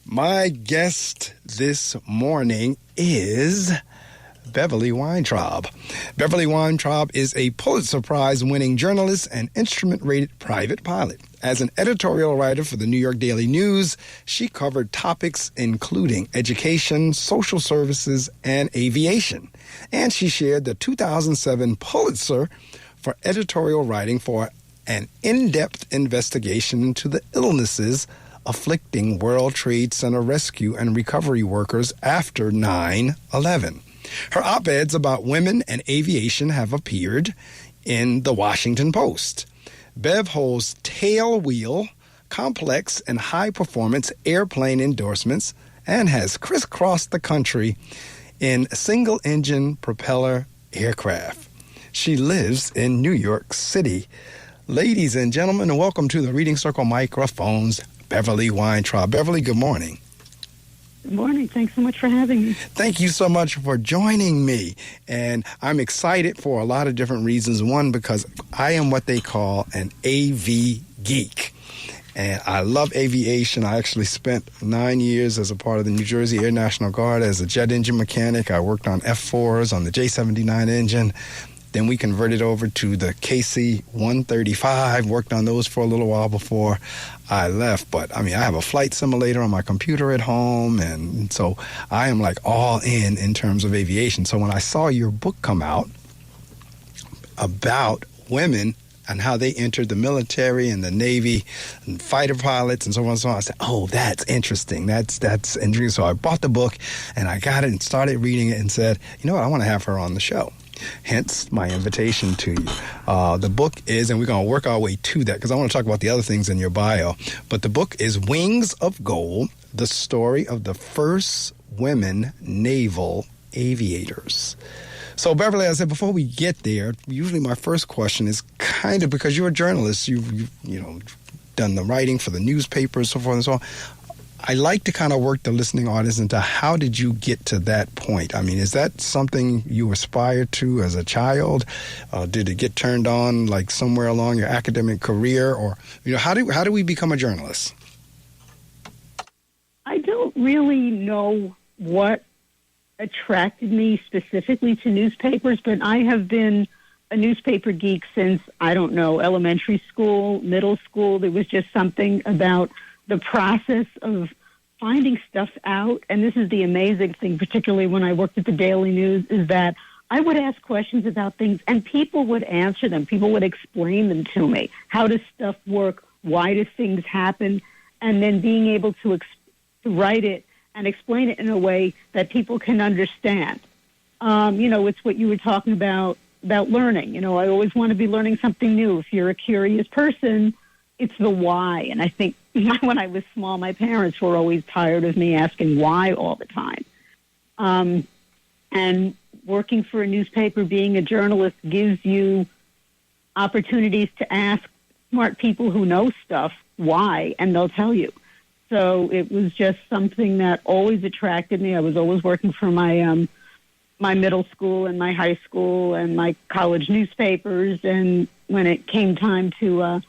My guest this morning is Beverly Weintraub. Beverly Weintraub is a Pulitzer Prize-winning journalist and instrument-rated private pilot. As an editorial writer for the New York Daily News, she covered topics including education, social services, and aviation. And she shared the 2007 Pulitzer for editorial writing for an in-depth investigation into the illnesses afflicting World Trade Center rescue and recovery workers after 9/11. Her op-eds about women and aviation have appeared in the Washington Post. Bev holds tailwheel, complex, and high-performance airplane endorsements and has crisscrossed the country in single-engine propeller aircraft. She lives in New York City. Ladies and gentlemen, welcome to the Reading Circle microphones, Beverly Weintraub. Beverly, good morning. Good morning. Thanks so much for having me. Thank you so much for joining me. And I'm excited for a lot of different reasons. One, because I am what they call an AV geek. And I love aviation. I actually spent 9 years as a part of the New Jersey Air National Guard as a jet engine mechanic. I worked on F-4s on the J-79 engine. Then we converted over to the KC-135, worked on those for a little while before I left. But, I mean, I have a flight simulator on my computer at home, and so I am, like, all in terms of aviation. So when I saw your book come out about women and how they entered the military and the Navy and fighter pilots and so on and so on, I said, oh, that's interesting. That's interesting. So I bought the book, and I got it and started reading it and said, you know what, I want to have her on the show. Hence my invitation to you. The book is, and we're going to work our way to that because I want to talk about the other things in your bio, but the book is Wings of Gold, the story of the first women naval aviators. So, Beverly, as I said, before we get there, usually my first question is kind of, because you're a journalist, you've done the writing for the newspapers, so forth and so on. I like to kind of work the listening audience into how did you get to that point? I mean, is that something you aspired to as a child? Did it get turned on like somewhere along your academic career? Or, how do we become a journalist? I don't really know what attracted me specifically to newspapers, but I have been a newspaper geek since, I don't know, elementary school, middle school. There was just something about the process of finding stuff out, and this is the amazing thing, particularly when I worked at the Daily News, is that I would ask questions about things, and people would answer them. People would explain them to me. How does stuff work? Why do things happen? And then being able to write it and explain it in a way that people can understand. It's what you were talking about learning. I always want to be learning something new. If you're a curious person, it's the why. And I think when I was small, my parents were always tired of me asking why all the time. And working for a newspaper, being a journalist, gives you opportunities to ask smart people who know stuff why, and they'll tell you. So it was just something that always attracted me. I was always working for my my middle school and my high school and my college newspapers. And when it came time to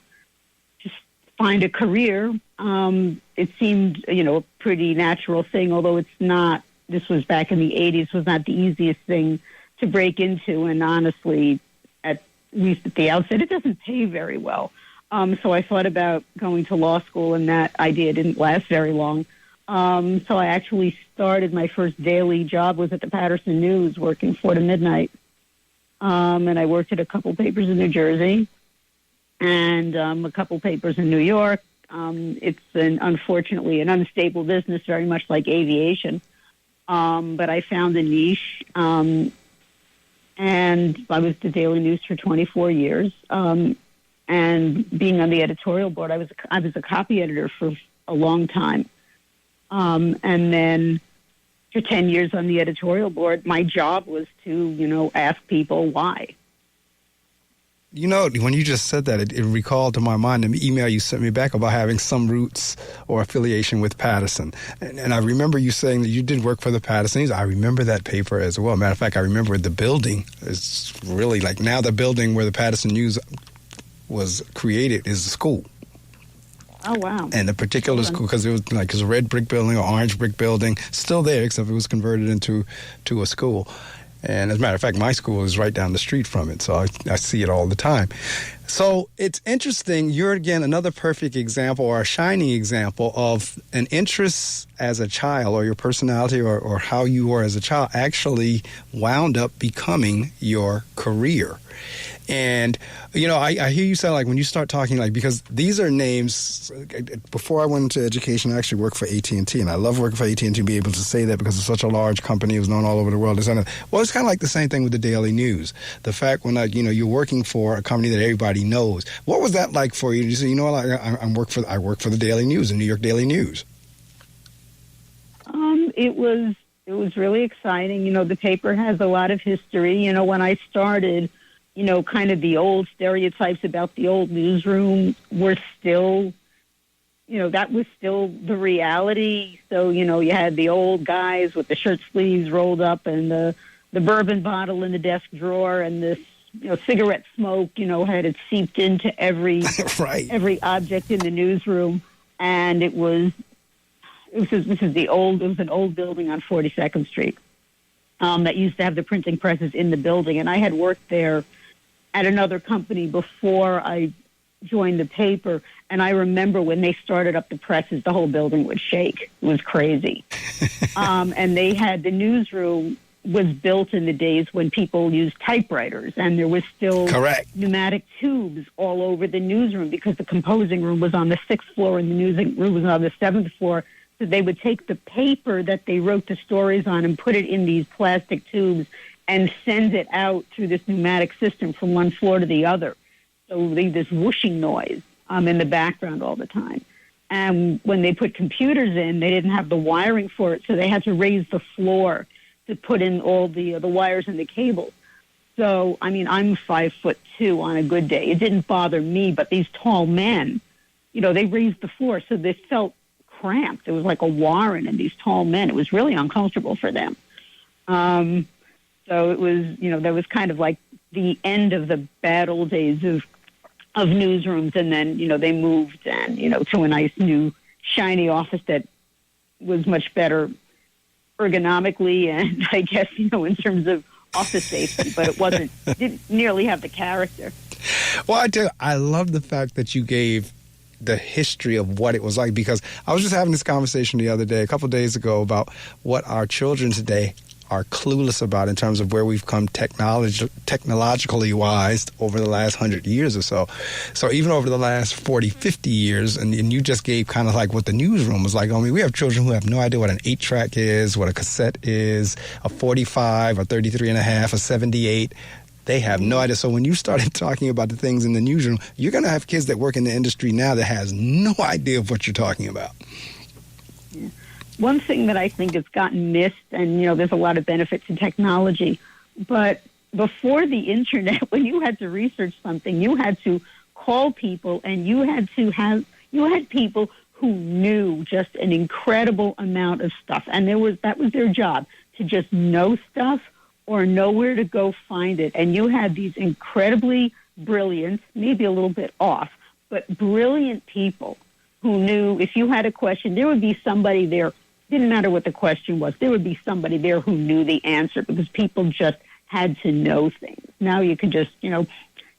find a career, it seemed, a pretty natural thing, although it's not, this was back in the 80s, was not the easiest thing to break into. And honestly, at least at the outset, it doesn't pay very well. So I thought about going to law school, and that idea didn't last very long. So I actually started, my first daily job was at the Patterson News, working 4 to midnight. And I worked at a couple papers in New Jersey and a couple papers in New York. It's unfortunately an unstable business, very much like aviation. But I found a niche, and I was the Daily News for 24 years. And being on the editorial board, I was a copy editor for a long time. And then for 10 years on the editorial board, my job was to, ask people why. When you just said that, it recalled to my mind the email you sent me back about having some roots or affiliation with Patterson. And I remember you saying that you did work for the Pattersons. I remember that paper as well. Matter of fact, I remember the building. It's really like now the building where the Patterson News was created is the school. Oh, wow. And the particular school, because it was like a red brick building or orange brick building, still there, except it was converted into a school. And as a matter of fact, my school is right down the street from it, so I see it all the time. So it's interesting. You're, again, another perfect example or a shining example of an interest as a child, or your personality or how you were as a child actually wound up becoming your career. And, I hear you say, like, when you start talking, like, because these are names. Before I went into education, I actually worked for AT&T, and I love working for AT&T to be able to say that because it's such a large company. It was known all over the world. It's kind of like the same thing with the Daily News. The fact when, you're working for a company that everybody knows. What was that like for you? Did you say, I work for the Daily News, the New York Daily News? It was really exciting. The paper has a lot of history. When I started, kind of the old stereotypes about the old newsroom were still, that was still the reality. So, you had the old guys with the shirt sleeves rolled up and the bourbon bottle in the desk drawer, and this, cigarette smoke, had it seeped into every right. every object in the newsroom. And it was an old building on 42nd Street that used to have the printing presses in the building. And I had worked there at another company before I joined the paper, and I remember when they started up the presses, the whole building would shake. It was crazy. And they had the newsroom was built in the days when people used typewriters, and there was still Correct. Pneumatic tubes all over the newsroom because the composing room was on the 6th floor and the newsroom was on the 7th floor. So they would take the paper that they wrote the stories on and put it in these plastic tubes and send it out through this pneumatic system from one floor to the other. So this whooshing noise in the background all the time. And when they put computers in, they didn't have the wiring for it, so they had to raise the floor to put in all the wires and the cables. So, I'm 5'2" on a good day. It didn't bother me, but these tall men, they raised the floor, so they felt cramped. It was like a warren, and these tall men, it was really uncomfortable for them. So it was, that was kind of like the end of the bad old days of newsrooms. And then, they moved and, to a nice new shiny office that was much better ergonomically and I guess, in terms of office safety, but didn't nearly have the character. Well, I love the fact that you gave the history of what it was like, because I was just having this conversation the other day, a couple of days ago, about what our children today are clueless about in terms of where we've come technologically wise over the last 100 years or so. So even over the last 40, 50 years, and you just gave kind of like what the newsroom was like. We have children who have no idea what an 8-track is, what a cassette is, a 45, a 33 and a half, a 78. They have no idea. So when you started talking about the things in the newsroom, you're going to have kids that work in the industry now that has no idea of what you're talking about. Yeah. One thing that I think has gotten missed, and, there's a lot of benefit to technology, but before the internet, when you had to research something, you had to call people, and you had people who knew just an incredible amount of stuff. And that was their job, to just know stuff or know where to go find it. And you had these incredibly brilliant, maybe a little bit off, but brilliant people who knew if you had a question, there would be somebody there. Didn't matter what the question was. There would be somebody there who knew the answer because people just had to know things. Now you can just,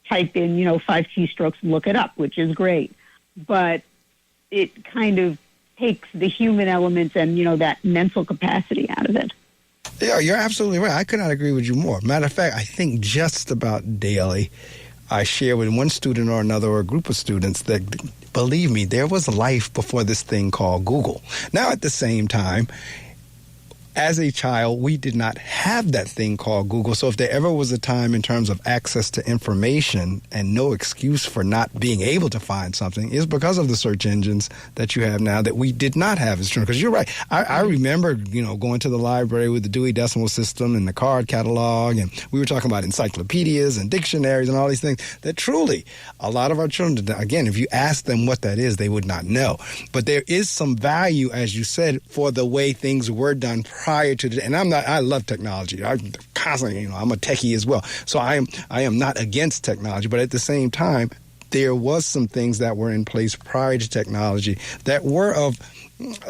type in, 5 keystrokes and look it up, which is great. But it kind of takes the human element and, that mental capacity out of it. Yeah, you're absolutely right. I could not agree with you more. Matter of fact, I think just about daily I share with one student or another or a group of students that, believe me, there was life before this thing called Google. Now, at the same time, as a child, we did not have that thing called Google. So if there ever was a time in terms of access to information and no excuse for not being able to find something, is because of the search engines that you have now that we did not have as children. Because you're right. I remember, going to the library with the Dewey Decimal System and the card catalog, and we were talking about encyclopedias and dictionaries and all these things that truly a lot of our children, again, if you ask them what that is, they would not know. But there is some value, as you said, for the way things were done prior to the, and I love technology. I'm constantly, I'm a techie as well. So I am not against technology, but at the same time, there was some things that were in place prior to technology that were of,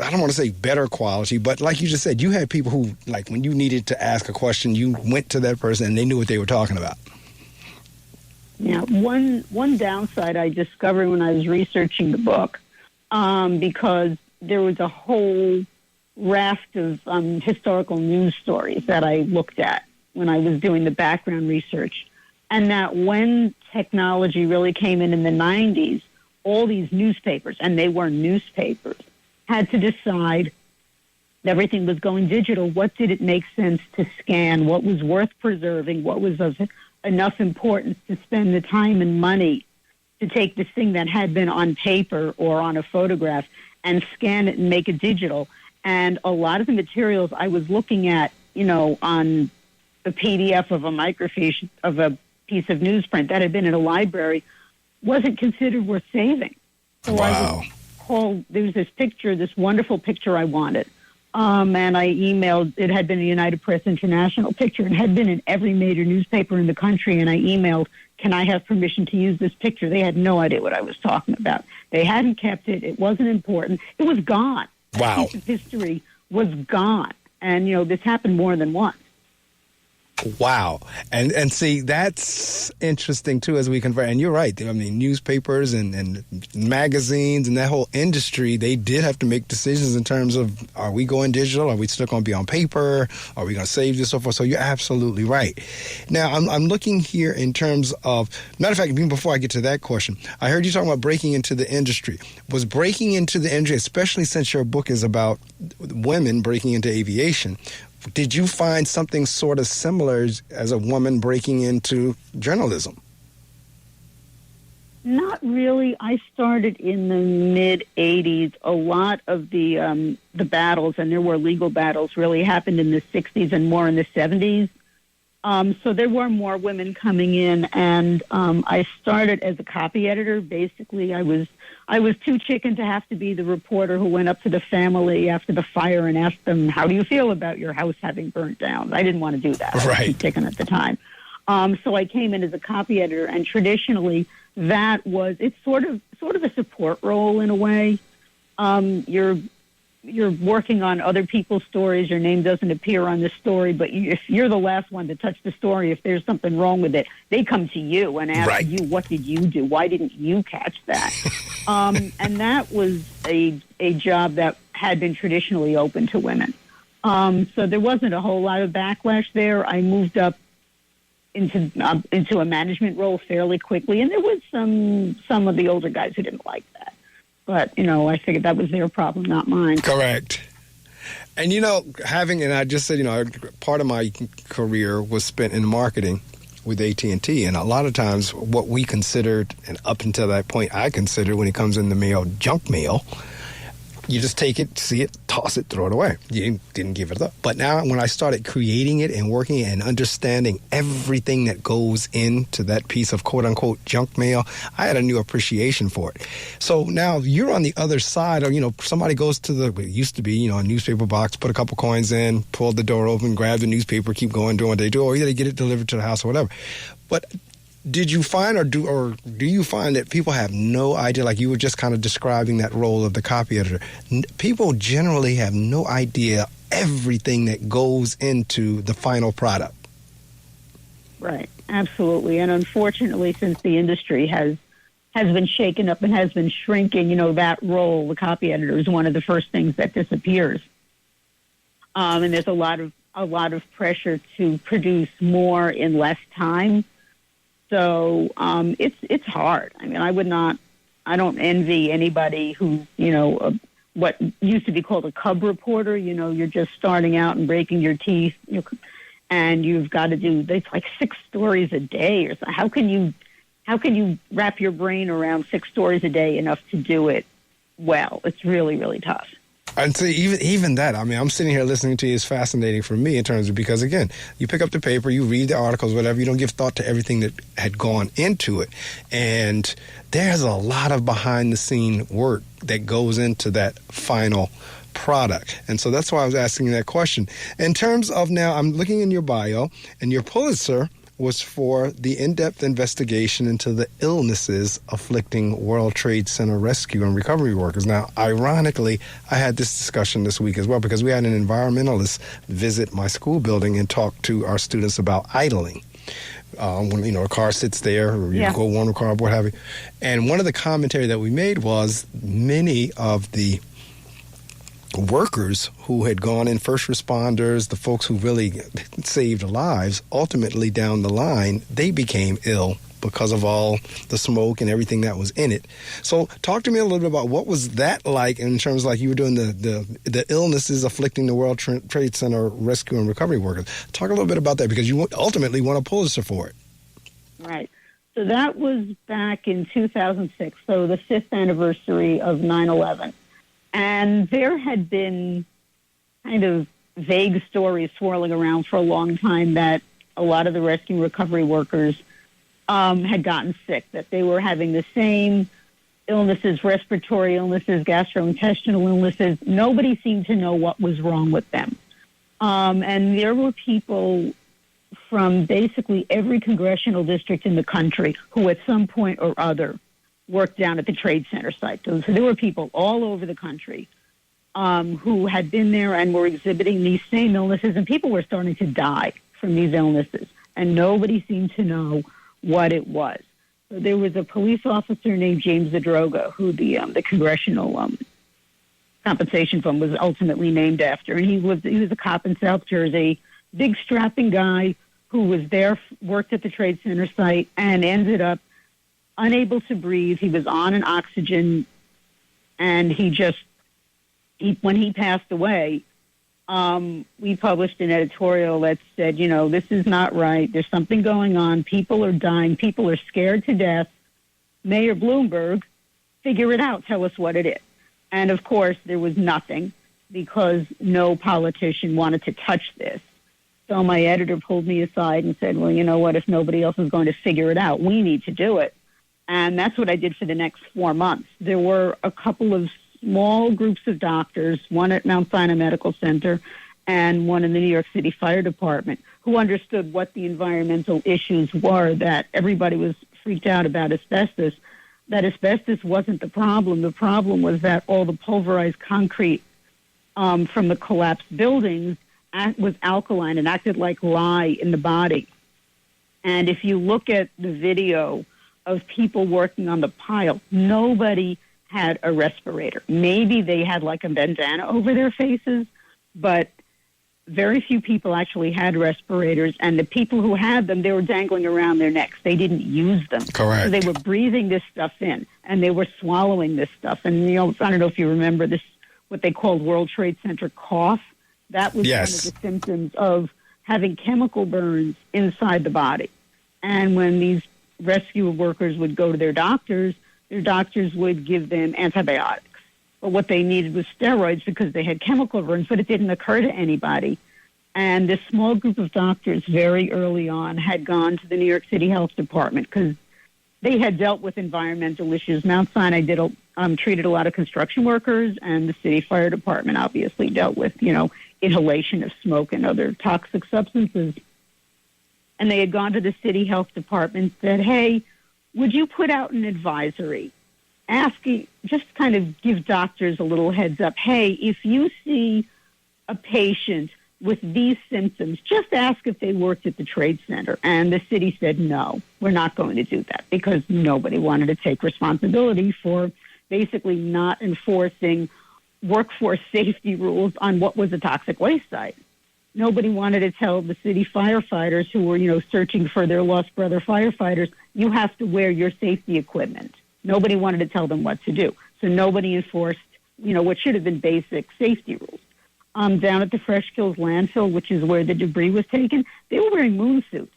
I don't want to say better quality, but like you just said, you had people who, like, when you needed to ask a question, you went to that person and they knew what they were talking about. Yeah, one downside I discovered when I was researching the book, because there was a whole raft of historical news stories that I looked at when I was doing the background research, and that when technology really came in the 90s, all these newspapers, and they were newspapers, had to decide everything was going digital. What did it make sense to scan? What was worth preserving? What was of enough importance to spend the time and money to take this thing that had been on paper or on a photograph and scan it and make it digital? And a lot of the materials I was looking at, on the PDF of a microfiche of a piece of newsprint that had been in a library wasn't considered worth saving. So wow. There was this picture, this wonderful picture I wanted. And I emailed, it had been a United Press International picture and had been in every major newspaper in the country. And I emailed, can I have permission to use this picture? They had no idea what I was talking about. They hadn't kept it. It wasn't important. It was gone. Wow. That piece of history was gone. And, this happened more than once. Wow. And see, that's interesting, too, as we convert. And you're right. I mean, newspapers and magazines and that whole industry, they did have to make decisions in terms of, are we going digital? Are we still going to be on paper? Are we going to save this, so forth? So you're absolutely right. Now, I'm looking here in terms of, matter of fact, even before I get to that question, I heard you talking about breaking into the industry. Was breaking into the industry, especially since your book is about women breaking into aviation, did you find something sort of similar as a woman breaking into journalism? Not really. I started in the mid-'80s. A lot of the battles, and there were legal battles, really happened in the 60s and more in the 70s. So there were more women coming in, and I started as a copy editor. Basically, I was too chicken to have to be the reporter who went up to the family after the fire and asked them, how do you feel about your house having burnt down? I didn't want to do that. I was too chicken at the time. So I came in as a copy editor, and traditionally it's sort of a support role in a way. You're working on other people's stories. Your name doesn't appear on the story, but if you're the last one to touch the story, if there's something wrong with it, they come to you and ask you, what did you do? Why didn't you catch that? And that was a job that had been traditionally open to women. So there wasn't a whole lot of backlash there. I moved up into a management role fairly quickly, and there was some of the older guys who didn't like that. But, I figured that was their problem, not mine. Correct. And, and I just said, part of my career was spent in marketing with AT&T. And a lot of times what we considered, and up until that point I considered when it comes in the mail, junk mail, you just take it, see it, toss it, throw it away. You didn't give it up. But now when I started creating it and working and understanding everything that goes into that piece of quote-unquote junk mail, I had a new appreciation for it. So now you're on the other side of, somebody goes to it used to be, a newspaper box, put a couple coins in, pull the door open, grab the newspaper, keep going, doing what they do, or either they get it delivered to the house or whatever. But did you find, or do you find that people have no idea, like you were just kind of describing that role of the copy editor? People generally have no idea everything that goes into the final product. Right, absolutely. And unfortunately, since the industry has been shaken up and has been shrinking, that role, the copy editor, is one of the first things that disappears. And there's a lot of pressure to produce more in less time. So it's hard. I mean, I don't envy anybody who, what used to be called a cub reporter. You're just starting out and breaking your teeth, and you've got to do, it's like 6 stories a day or so. How can you wrap your brain around 6 stories a day enough to do it well? It's really, really tough. And so even that, I mean, I'm sitting here listening to you is fascinating for me in terms of, because again, you pick up the paper, you read the articles, whatever, you don't give thought to everything that had gone into it. And there's a lot of behind the scene work that goes into that final product. And so that's why I was asking that question. In terms of now, I'm looking in your bio, and your Pulitzer was for the in-depth investigation into the illnesses afflicting World Trade Center rescue and recovery workers. Now, ironically, I had this discussion this week as well because we had an environmentalist visit my school building and talk to our students about idling. When a car sits there, or you go warm the car up, what have you. And one of the commentary that we made was many of the workers who had gone in, first responders, the folks who really saved lives, ultimately down the line, they became ill because of all the smoke and everything that was in it. So talk to me a little bit about what was that like in terms of like you were doing the illnesses afflicting the World Trade Center rescue and recovery workers. Talk a little bit about that because you ultimately won a Pulitzer for it. Right. So that was back in 2006, so the 5th anniversary of 9/11. And there had been kind of vague stories swirling around for a long time that a lot of the rescue and recovery workers had gotten sick, that they were having the same illnesses, respiratory illnesses, gastrointestinal illnesses. Nobody seemed to know what was wrong with them. And there were people from basically every congressional district in the country who at some point or other worked down at the Trade Center site. So there were people all over the country who had been there and were exhibiting these same illnesses, and people were starting to die from these illnesses, and nobody seemed to know what it was. So there was a police officer named James Zadroga, who the Congressional Compensation Fund was ultimately named after, and he was a cop in South Jersey, big strapping guy who was there, worked at the Trade Center site, and ended up unable to breathe. He was on an oxygen, and when he passed away, we published an editorial that said, this is not right. There's something going on. People are dying. People are scared to death. Mayor Bloomberg, figure it out. Tell us what it is. And, of course, there was nothing because no politician wanted to touch this. So my editor pulled me aside and said, well, you know what? If nobody else is going to figure it out, we need to do it. And that's what I did for the next 4 months. There were a couple of small groups of doctors, one at Mount Sinai Medical Center and one in the New York City Fire Department, who understood what the environmental issues were, that everybody was freaked out about asbestos, that asbestos wasn't the problem. The problem was that all the pulverized concrete from the collapsed buildings was alkaline and acted like lye in the body. And if you look at the video of people working on the pile, nobody had a respirator. Maybe they had like a bandana over their faces, but very few people actually had respirators, and the people who had them, they were dangling around their necks. They didn't use them. Correct. So they were breathing this stuff in, and they were swallowing this stuff. And, I don't know if you remember this, what they called World Trade Center cough. That was one of the symptoms of having chemical burns inside the body. And when these rescue workers would go to their doctors would give them antibiotics. But what they needed was steroids because they had chemical burns, but it didn't occur to anybody. And this small group of doctors very early on had gone to the New York City Health Department because they had dealt with environmental issues. Mount Sinai treated a lot of construction workers, and the City Fire Department obviously dealt with, inhalation of smoke and other toxic substances. And they had gone to the City Health Department and said, hey, would you put out an advisory asking, just kind of give doctors a little heads up, hey, if you see a patient with these symptoms, just ask if they worked at the Trade Center. And the city said, no, we're not going to do that because nobody wanted to take responsibility for basically not enforcing workforce safety rules on what was a toxic waste site. Nobody wanted to tell the city firefighters who were, searching for their lost brother firefighters, you have to wear your safety equipment. Nobody wanted to tell them what to do. So nobody enforced, what should have been basic safety rules. Down at the Fresh Kills landfill, which is where the debris was taken, they were wearing moon suits.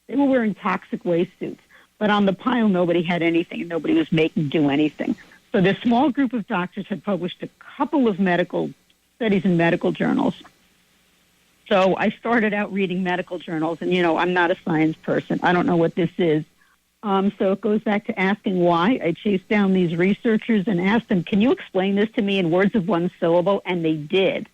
They were wearing toxic waste suits. But on the pile, nobody had anything, and nobody was making do anything. So this small group of doctors had published a couple of medical studies in medical journals. So I started out reading medical journals, and, I'm not a science person. I don't know what this is. So it goes back to asking why. I chased down these researchers and asked them, can you explain this to me in words of one syllable? And they did.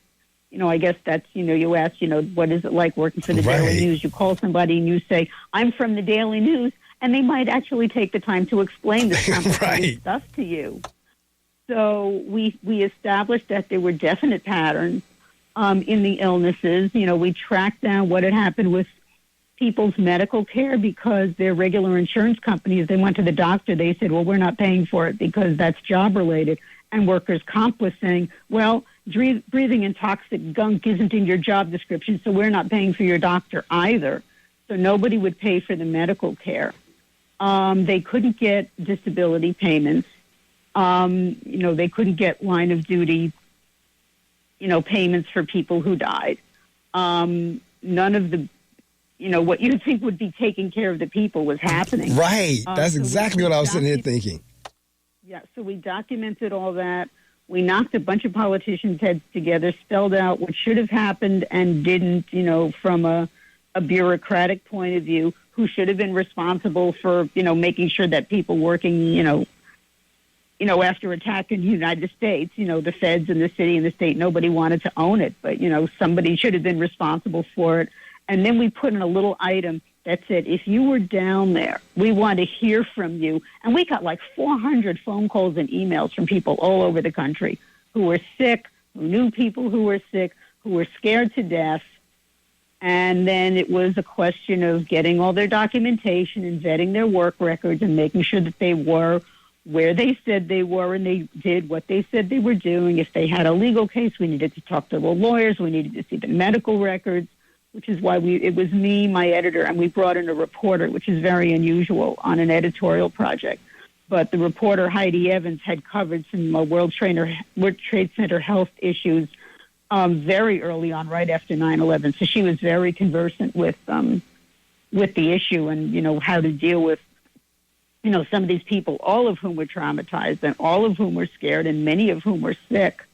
I guess that's, you ask, what is it like working for the Daily News? You call somebody and you say, I'm from the Daily News, and they might actually take the time to explain this complicated stuff to you. So we established that there were definite patterns in the illnesses. We tracked down what had happened with people's medical care because their regular insurance companies, they went to the doctor, they said, well, we're not paying for it because that's job-related. And workers' comp was saying, well, breathing in toxic gunk isn't in your job description, so we're not paying for your doctor either. So nobody would pay for the medical care. They couldn't get disability payments. They couldn't get line of duty, payments for people who died. None of the, what you think would be taking care of the people was happening. Right. That's exactly what I was sitting here thinking. Yeah, so we documented all that. We knocked a bunch of politicians' heads together, spelled out what should have happened and didn't, from a bureaucratic point of view, who should have been responsible for, making sure that people working, after attacking the United States, the feds and the city and the state, nobody wanted to own it, but, somebody should have been responsible for it. And then we put in a little item that said, if you were down there, we want to hear from you. And we got like 400 phone calls and emails from people all over the country who were sick, who knew people who were sick, who were scared to death. And then it was a question of getting all their documentation and vetting their work records and making sure that they were where they said they were and they did what they said they were doing. If they had a legal case, we needed to talk to the lawyers. We needed to see the medical records, which is why it was me, my editor, and we brought in a reporter, which is very unusual on an editorial project. But the reporter, Heidi Evans, had covered some World Trade Center health issues very early on, right after 9/11. So she was very conversant with the issue and, how to deal with, some of these people, all of whom were traumatized and all of whom were scared and many of whom were sick.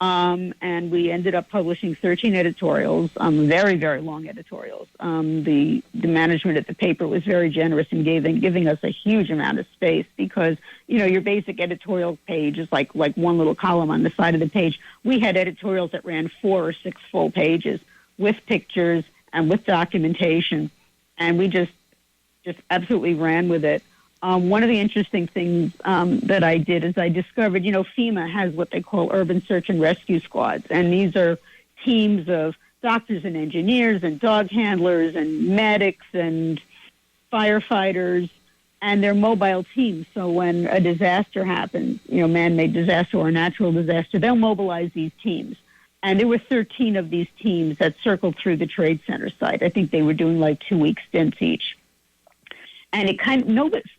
And we ended up publishing 13 editorials, very, very long editorials. The management at the paper was very generous in giving us a huge amount of space because, your basic editorial page is like one little column on the side of the page. We had editorials that ran 4 or 6 full pages with pictures and with documentation, and we just absolutely ran with it. One of the interesting things that I did is I discovered, FEMA has what they call urban search and rescue squads, and these are teams of doctors and engineers and dog handlers and medics and firefighters, and they're mobile teams. So when a disaster happens, man-made disaster or a natural disaster, they'll mobilize these teams. And there were 13 of these teams that circled through the Trade Center site. I think they were doing like 2-week stints each. And it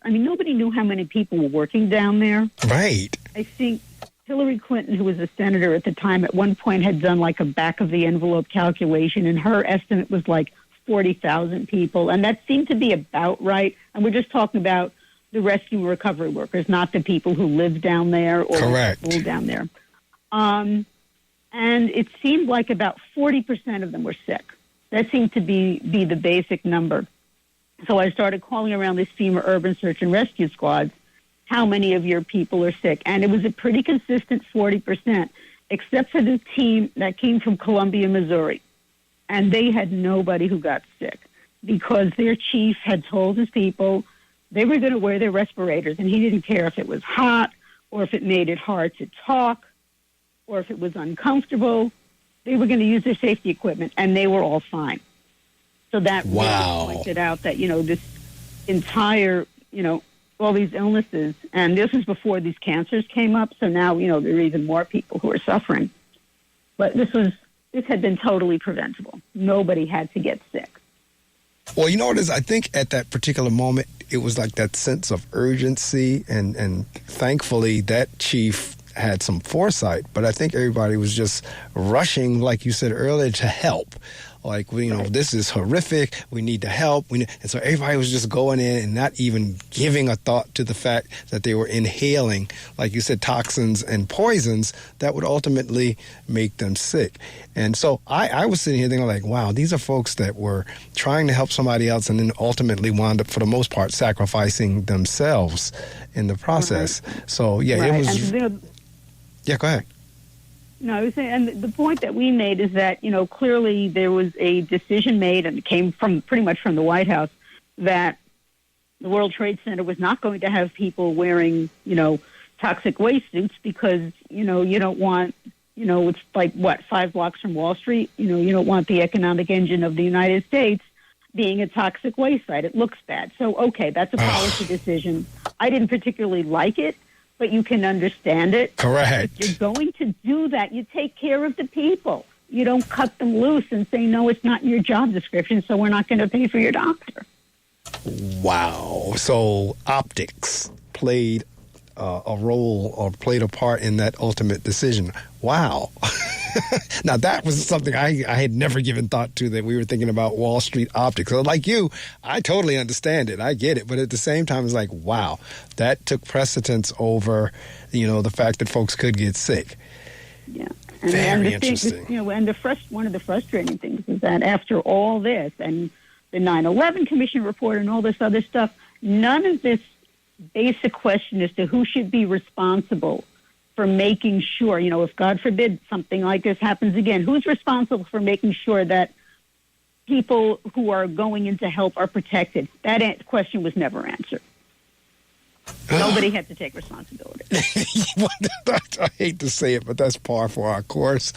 nobody knew how many people were working down there. Right. I think Hillary Clinton, who was a senator at the time, at one point had done like a back-of-the-envelope calculation, and her estimate was like 40,000 people. And that seemed to be about right. And we're just talking about the rescue and recovery workers, not the people who live down there or school down there. And it seemed like about 40% of them were sick. That seemed to be the basic number. So I started calling around these FEMA urban search and rescue squads, how many of your people are sick? And it was a pretty consistent 40%, except for the team that came from Columbia, Missouri. And they had nobody who got sick because their chief had told his people they were going to wear their respirators, and he didn't care if it was hot or if it made it hard to talk or if it was uncomfortable. They were going to use their safety equipment, and they were all fine. So that really pointed out that, this entire, all these illnesses, and this was before these cancers came up, so now, there are even more people who are suffering. But this had been totally preventable. Nobody had to get sick. Well, you know what it is? I think at that particular moment, it was like that sense of urgency, and thankfully that chief had some foresight, but I think everybody was just rushing, like you said earlier, to help. Like, this is horrific. We need to help. And so everybody was just going in and not even giving a thought to the fact that they were inhaling, like you said, toxins and poisons that would ultimately make them sick. And so I was sitting here thinking like, wow, these are folks that were trying to help somebody else and then ultimately wound up, for the most part, sacrificing themselves in the process. So, yeah, it was... Yeah, go ahead. No, I was saying, and the point that we made is that, clearly there was a decision made, and it came from pretty much from the White House, that the World Trade Center was not going to have people wearing, toxic waste suits because, you don't want, it's like, 5 blocks from Wall Street? You don't want the economic engine of the United States being a toxic waste site. It looks bad. So, okay, that's a policy decision. I didn't particularly like it, but you can understand it. Correct. If you're going to do that, you take care of the people. You don't cut them loose and say, no, it's not in your job description, so we're not going to pay for your doctor. Wow. So optics played a role or played a part in that ultimate decision. Wow. Now, that was something I had never given thought to, that we were thinking about Wall Street optics. So like you, I totally understand it. I get it. But at the same time, it's like, wow, that took precedence over, the fact that folks could get sick. Yeah. Very interesting. And one of the frustrating things is that after all this and the 9/11 Commission report and all this other stuff, none of this basic question as to who should be responsible for making sure, if God forbid something like this happens again, who's responsible for making sure that people who are going in to help are protected? That question was never answered. Nobody had to take responsibility. I hate to say it, but that's par for our course.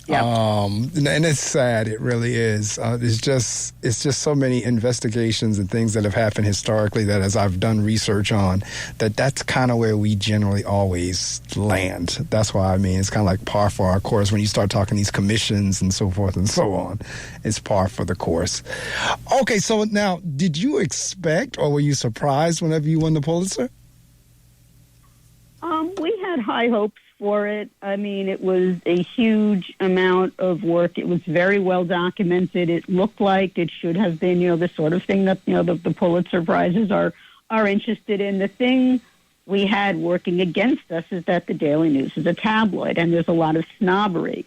Yep. And it's sad. It really is. It's just so many investigations and things that have happened historically that, as I've done research on, that's kind of where we generally always land. That's why, it's kind of like par for our course. When you start talking these commissions and so forth and so on, it's par for the course. Okay, so now, did you expect or were you surprised whenever you won the Pulitzer? We had high hopes for it. It was a huge amount of work. It was very well documented. It looked like it should have been, the sort of thing that, the Pulitzer Prizes are interested in. The thing we had working against us is that the Daily News is a tabloid, and there's a lot of snobbery,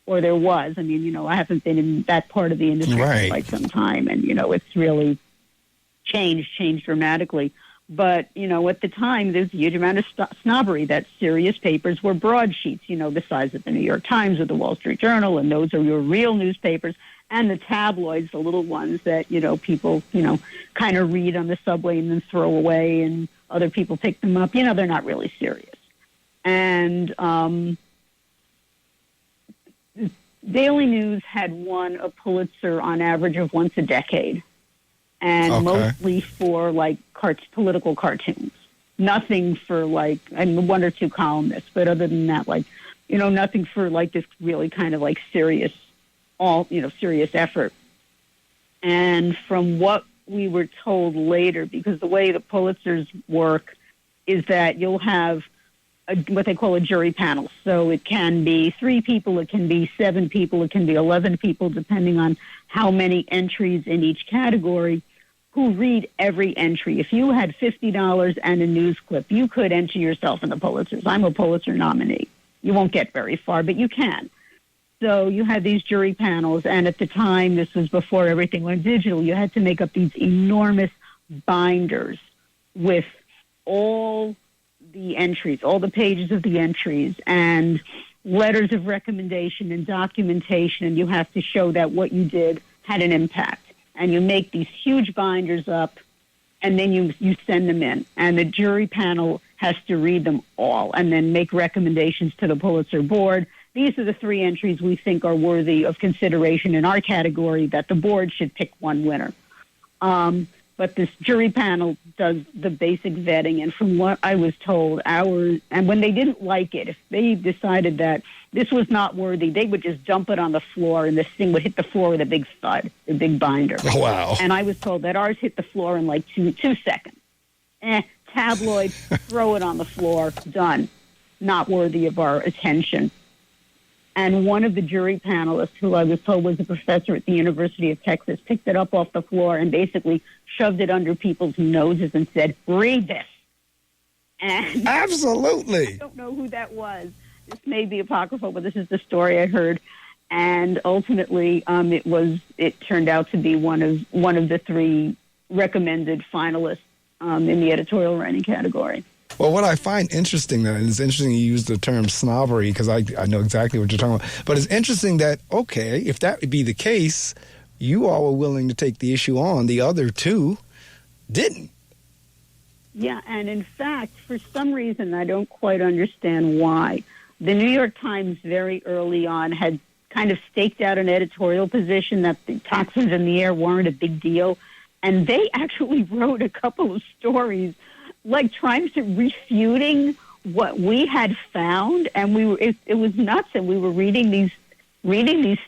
or there was. I haven't been in that part of the industry for quite some time, and, it's really changed dramatically. But, at the time, there's a huge amount of snobbery that serious papers were broadsheets, the size of the New York Times or the Wall Street Journal, and those are your real newspapers, and the tabloids, the little ones that, people, kind of read on the subway and then throw away, and other people pick them up. They're not really serious. And Daily News had won a Pulitzer on average of once a decade. And mostly for, political cartoons. Nothing for, one or two columnists. But other than that, nothing for, this really kind of, serious effort. And from what we were told later, because the way the Pulitzers work is that you'll have what they call a jury panel. So it can be 3 people, it can be 7 people, it can be 11 people, depending on how many entries in each category, who read every entry. If you had $50 and a news clip, you could enter yourself in the Pulitzers. I'm a Pulitzer nominee. You won't get very far, but you can. So you had these jury panels, and at the time, this was before everything went digital, you had to make up these enormous binders with all the entries, all the pages of the entries, and letters of recommendation and documentation, and you have to show that what you did had an impact. And you make these huge binders up, and then you send them in. And the jury panel has to read them all and then make recommendations to the Pulitzer board. These are the 3 entries we think are worthy of consideration in our category, that the board should pick one winner. But this jury panel does the basic vetting, and from what I was told, and when they didn't like it, if they decided that this was not worthy, they would just dump it on the floor, and this thing would hit the floor with a big thud, a big binder. Wow. And I was told that ours hit the floor in like two seconds. Tabloid, throw it on the floor, done. Not worthy of our attention. And one of the jury panelists, who I was told was a professor at the University of Texas, picked it up off the floor and basically shoved it under people's noses and said, "Read this." And absolutely. I don't know who that was. This may be apocryphal, but this is the story I heard. And ultimately, it turned out to be one of the 3 recommended finalists in the editorial writing category. Well, what I find interesting, then, and it's interesting you use the term snobbery because I know exactly what you're talking about, but it's interesting that, okay, if that would be the case, you all were willing to take the issue on. The other two didn't. Yeah, and in fact, for some reason, I don't quite understand why, the New York Times very early on had kind of staked out an editorial position that the toxins in the air weren't a big deal, and they actually wrote a couple of stories like trying to refuting what we had found, and it was nuts, and we were reading these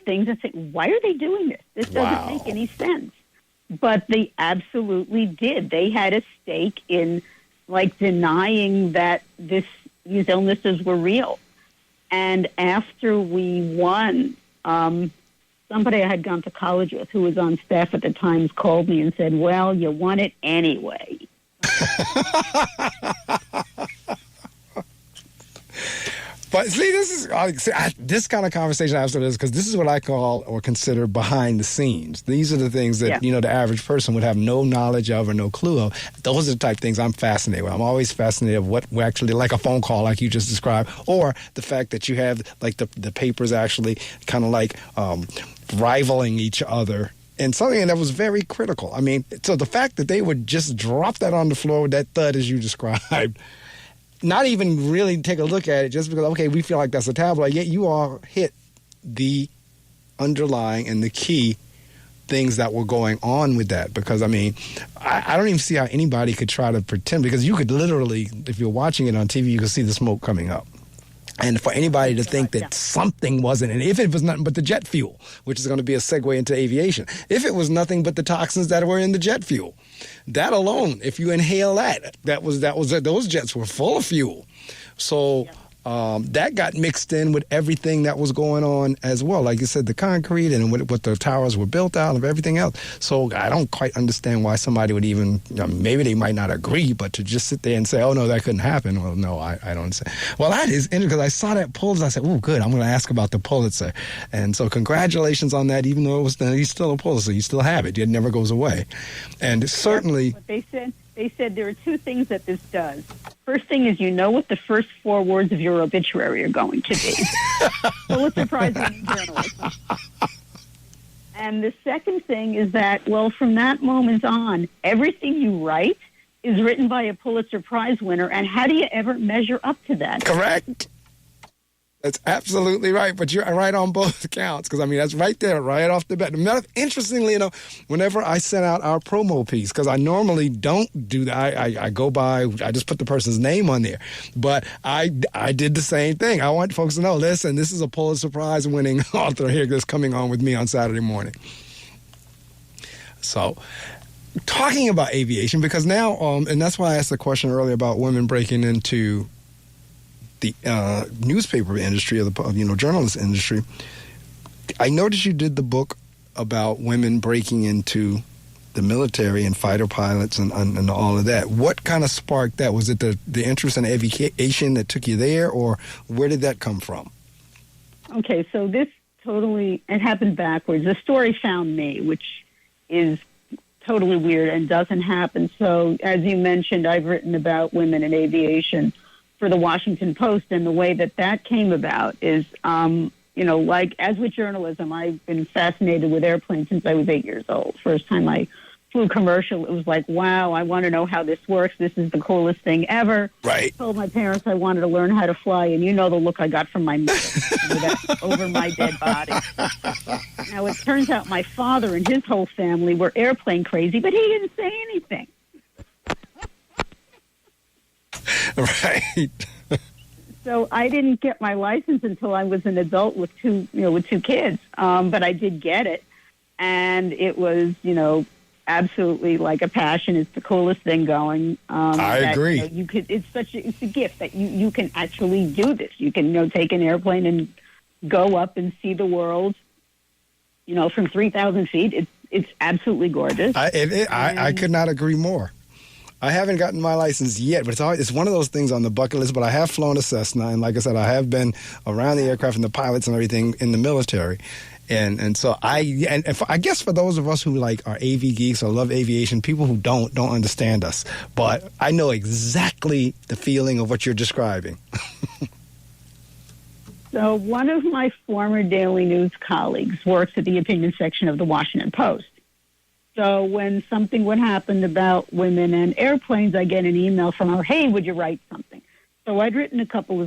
things and saying, why are they doing this? This doesn't make any sense. But they absolutely did. They had a stake in like denying that these illnesses were real. And after we won, somebody I had gone to college with who was on staff at the Times called me and said, well, you won it anyway. But see, this kind of conversation I have to this because this is what I call or consider behind the scenes. These are the things that the average person would have no knowledge of or no clue of. Those are the type of things I'm fascinated with. I'm always fascinated with what actually, like a phone call, like you just described, or the fact that you have like the papers actually kind of like rivaling each other. And something that was very critical. I mean, so the fact that they would just drop that on the floor with that thud as you described, not even really take a look at it just because, okay, we feel like that's a tabloid, yet you all hit the underlying and the key things that were going on with that. Because, I mean, I don't even see how anybody could try to pretend, because you could literally, if you're watching it on TV, you could see the smoke coming up. And for anybody to think that something wasn't, and if it was nothing but the jet fuel, which is going to be a segue into aviation, if it was nothing but the toxins that were in the jet fuel, that alone, if you inhale those jets were full of fuel. So that got mixed in with everything that was going on as well. Like you said, the concrete and what the towers were built out of everything else. So I don't quite understand why somebody would even, maybe they might not agree, but to just sit there and say, oh, no, that couldn't happen. Well, no, I don't understand. Well, that is interesting because I saw that Pulitzer. I said, oh, good, I'm going to ask about the Pulitzer. And so congratulations on that, even though he's still a Pulitzer. You still have it. It never goes away. And certainly... What they said there are two things that this does. First thing is what the first four words of your obituary are going to be. Pulitzer Prize-winning journalism. And the second thing is that, well, from that moment on, everything you write is written by a Pulitzer Prize winner, and how do you ever measure up to that? Correct. That's absolutely right, but you're right on both accounts because, I mean, that's right there, right off the bat. Interestingly, whenever I sent out our promo piece, because I normally don't do that, I go by, I just put the person's name on there, but I did the same thing. I want folks to know, listen, this is a Pulitzer Prize-winning author here that's coming on with me on Saturday morning. So... talking about aviation, because now, and that's why I asked the question earlier about women breaking into the newspaper industry or the journalist industry. I noticed you did the book about women breaking into the military and fighter pilots and all of that. What kind of sparked that? Was it the interest in aviation that took you there, or where did that come from? Okay, so it happened backwards. The story found me, which is totally weird and doesn't happen. So, as you mentioned, I've written about women in aviation for the Washington Post, and the way that came about is, like as with journalism, I've been fascinated with airplanes since I was 8 years old. First time I flew commercial, it was like, wow, I want to know how this works. This is the coolest thing ever. Right. I told my parents I wanted to learn how to fly, and the look I got from my mother over my dead body. Now, it turns out my father and his whole family were airplane crazy, but he didn't say anything. Right. So I didn't get my license until I was an adult with two kids. But I did get it, and it was, absolutely like a passion. It's the coolest thing going. I agree. It's a gift that you can actually do this. You can take an airplane and go up and see the world. From 3,000 feet. It's absolutely gorgeous. I could not agree more. I haven't gotten my license yet, but it's one of those things on the bucket list. But I have flown a Cessna, and like I said, I have been around the aircraft and the pilots and everything in the military. And so I guess for those of us who like are AV geeks or love aviation, people who don't understand us. But I know exactly the feeling of what you're describing. So one of my former Daily News colleagues works at the opinion section of the Washington Post. So when something would happen about women and airplanes, I get an email from her, hey, would you write something? So I'd written a couple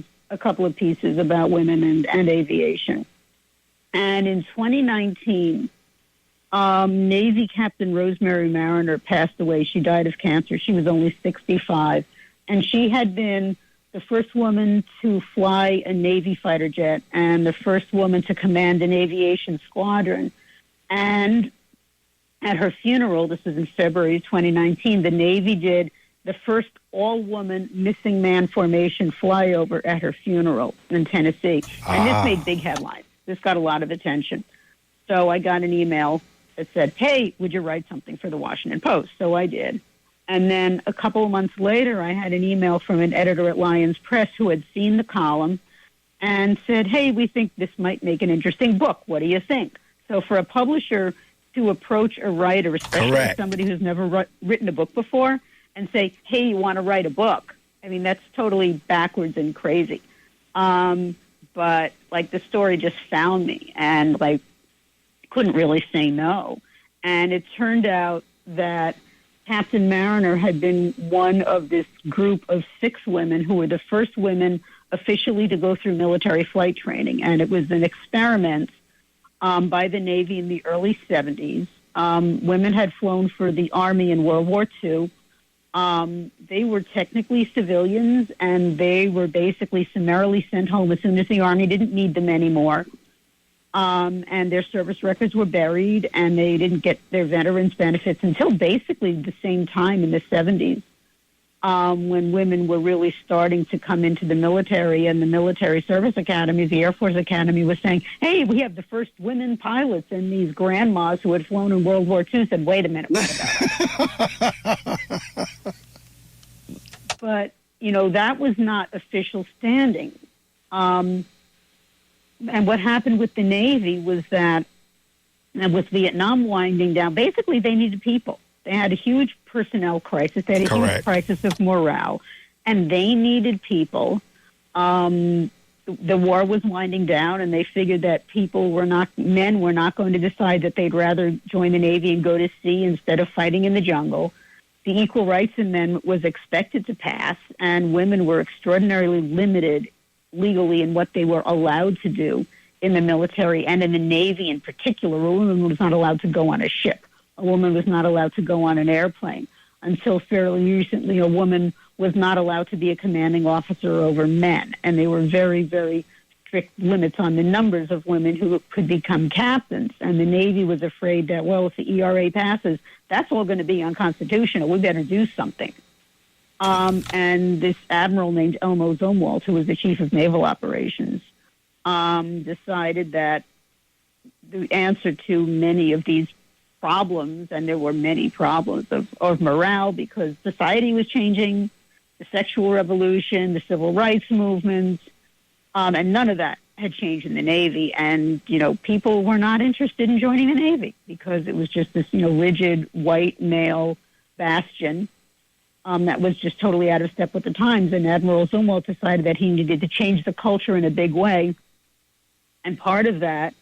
of pieces about women and aviation. And in 2019, Navy Captain Rosemary Mariner passed away. She died of cancer. She was only 65. And she had been the first woman to fly a Navy fighter jet and the first woman to command an aviation squadron. And at her funeral, this was in February 2019, the Navy did the first all-woman missing man formation flyover at her funeral in Tennessee. And this made big headlines. This got a lot of attention. So I got an email that said, hey, would you write something for the Washington Post? So I did. And then a couple of months later, I had an email from an editor at Lyons Press who had seen the column and said, hey, we think this might make an interesting book. What do you think? So for a publisher to approach a writer, especially somebody who's never written a book before, and say, hey, you want to write a book? I mean, that's totally backwards and crazy. But, like, the story just found me, and, like, couldn't really say no. And it turned out that Captain Mariner had been one of this group of 6 women who were the first women officially to go through military flight training. And it was an experiment by the Navy in the early 70s. Women had flown for the Army in World War II. They were technically civilians, and they were basically summarily sent home as soon as the Army didn't need them anymore. And their service records were buried, and they didn't get their veterans benefits until basically the same time in the 70s, when women were really starting to come into the military, and the military service academies, the Air Force Academy was saying, hey, we have the first women pilots, and these grandmas who had flown in World War II said, wait a minute, what about us? But, you know, that was not official standing. And what happened with the Navy was that, and with Vietnam winding down, basically they needed people. They had a huge personnel crisis. They had a huge crisis of morale, and they needed people. The war was winding down, and they figured that men were not going to decide that they'd rather join the Navy and go to sea instead of fighting in the jungle. The Equal Rights Amendment was expected to pass, and women were extraordinarily limited legally in what they were allowed to do in the military and in the Navy in particular. A woman was not allowed to go on a ship. A woman was not allowed to go on an airplane. Until fairly recently, a woman was not allowed to be a commanding officer over men. And they were very, very strict limits on the numbers of women who could become captains. And the Navy was afraid that, well, if the ERA passes, that's all going to be unconstitutional. We better do something. And this admiral named Elmo Zumwalt, who was the chief of naval operations, decided that the answer to many of these problems, and there were many problems of morale because society was changing, the sexual revolution, the civil rights movement, and none of that had changed in the Navy. And, you know, people were not interested in joining the Navy because it was just this, you know, rigid white male bastion. That was just totally out of step with the times, and Admiral Zumwalt decided that he needed to change the culture in a big way, and part of that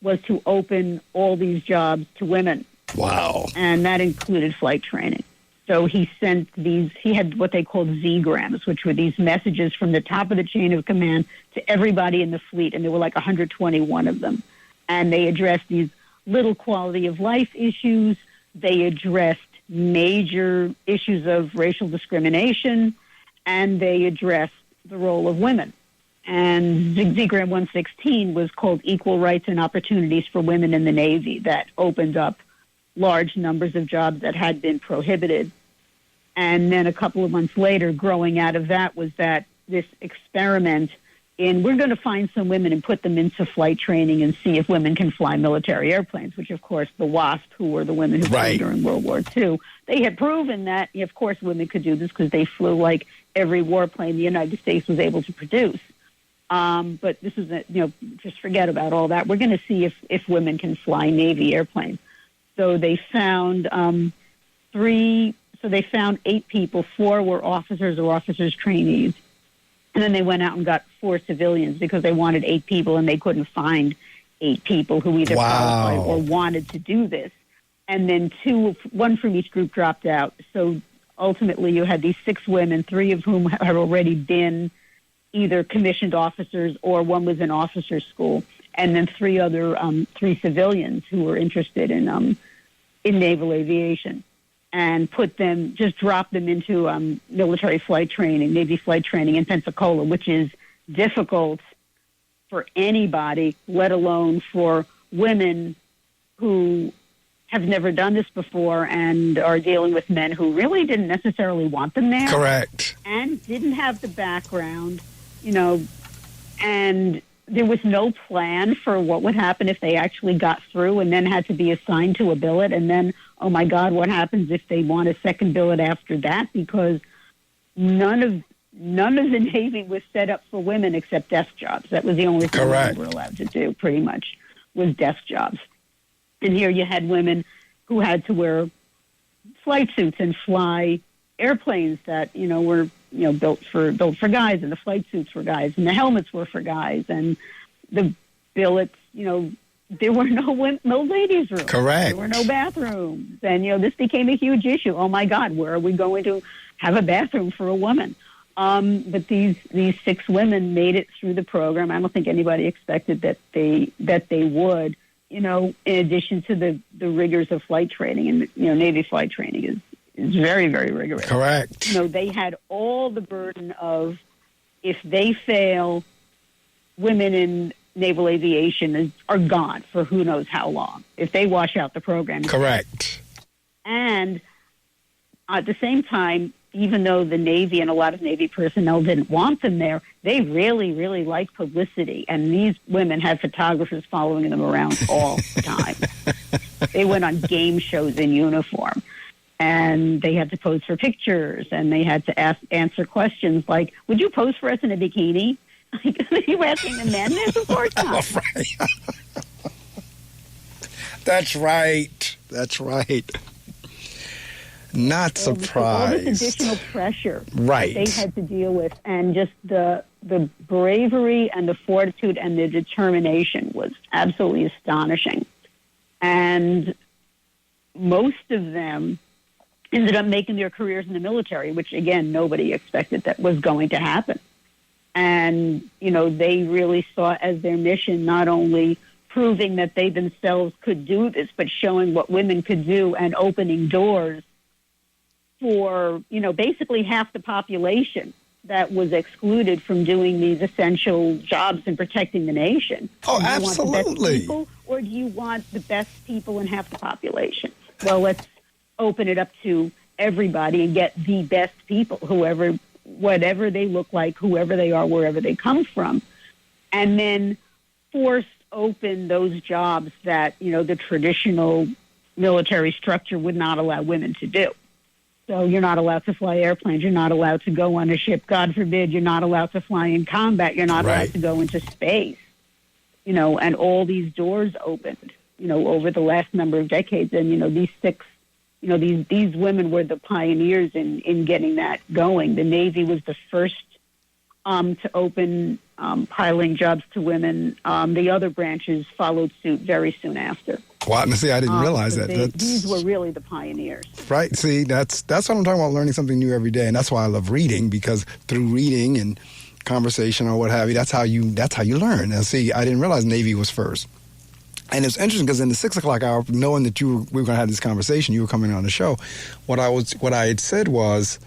was to open all these jobs to women. Wow. And that included flight training. So he had what they called Z-grams, which were these messages from the top of the chain of command to everybody in the fleet, and there were like 121 of them. And they addressed these little quality of life issues. They addressed major issues of racial discrimination, and they addressed the role of women. And Z-Gram 116 was called Equal Rights and Opportunities for Women in the Navy. That opened up large numbers of jobs that had been prohibited. And then a couple of months later, growing out of that was that this experiment in we're going to find some women and put them into flight training and see if women can fly military airplanes, which, of course, the WASP, who were the women who flew during World War II, they had proven that, of course, women could do this because they flew like every warplane the United States was able to produce. But this is, just forget about all that. We're going to see if women can fly Navy airplanes. So they found they found 8 people. 4 were officers or officers' trainees. And then they went out and got 4 civilians because they wanted 8 people and they couldn't find 8 people who either qualified or wanted to do this. And then 1 from each group dropped out. So ultimately you had these 6 women, 3 of whom had already been either commissioned officers or 1 was in officer school. And then 3 civilians who were interested in naval aviation, and dropped them into military flight training, Navy flight training in Pensacola, which is difficult for anybody, let alone for women who have never done this before and are dealing with men who really didn't necessarily want them there. Correct. And didn't have the background, and there was no plan for what would happen if they actually got through and then had to be assigned to a billet. And then, oh my God, what happens if they want a second billet after that? Because none of the Navy was set up for women except desk jobs. That was the only thing women were allowed to do, pretty much, was desk jobs. And here you had women who had to wear flight suits and fly airplanes that, were built for guys, and the flight suits were guys, and the helmets were for guys, and the billets, there were no ladies' rooms. Correct. There were no bathrooms, and this became a huge issue. Oh my God, where are we going to have a bathroom for a woman? But these 6 women made it through the program. I don't think anybody expected that they would. In addition to the rigors of flight training, and Navy flight training is very, very rigorous. Correct. They had all the burden of, if they fail, women in naval aviation are gone for who knows how long, if they wash out the program. Correct. And at the same time, even though the Navy and a lot of Navy personnel didn't want them there, they really, really liked publicity. And these women had photographers following them around all the time. They went on game shows in uniform. And they had to pose for pictures, and they had to answer questions like, would you pose for us in a bikini? Are you asking the men this? Of course not. That's right. Not surprised. All this additional pressure right. they had to deal with, and just the bravery and the fortitude and the determination was absolutely astonishing. And most of them ended up making their careers in the military, which, again, nobody expected that was going to happen. And, they really saw as their mission not only proving that they themselves could do this, but showing what women could do and opening doors for, basically half the population that was excluded from doing these essential jobs and protecting the nation. Oh, do you absolutely. Want the best people, or do you want the best people in half the population? Well, let's open it up to everybody and get the best people, whatever they look like, whoever they are, wherever they come from, and then force open those jobs that, the traditional military structure would not allow women to do. So you're not allowed to fly airplanes. You're not allowed to go on a ship. God forbid, you're not allowed to fly in combat. You're not allowed to go into space. And all these doors opened, over the last number of decades. And, these 6, these women were the pioneers in getting that going. The Navy was the first to open piloting jobs to women. The other branches followed suit very soon after. Wow, see, I didn't realize that. These were really the pioneers. Right. See, that's what I'm talking about, learning something new every day. And that's why I love reading, because through reading and conversation or what have you, that's how you learn. And see, I didn't realize Navy was first. And it's interesting because in the 6 o'clock hour, knowing that we were going to have this conversation, you were coming on the show, what I had said was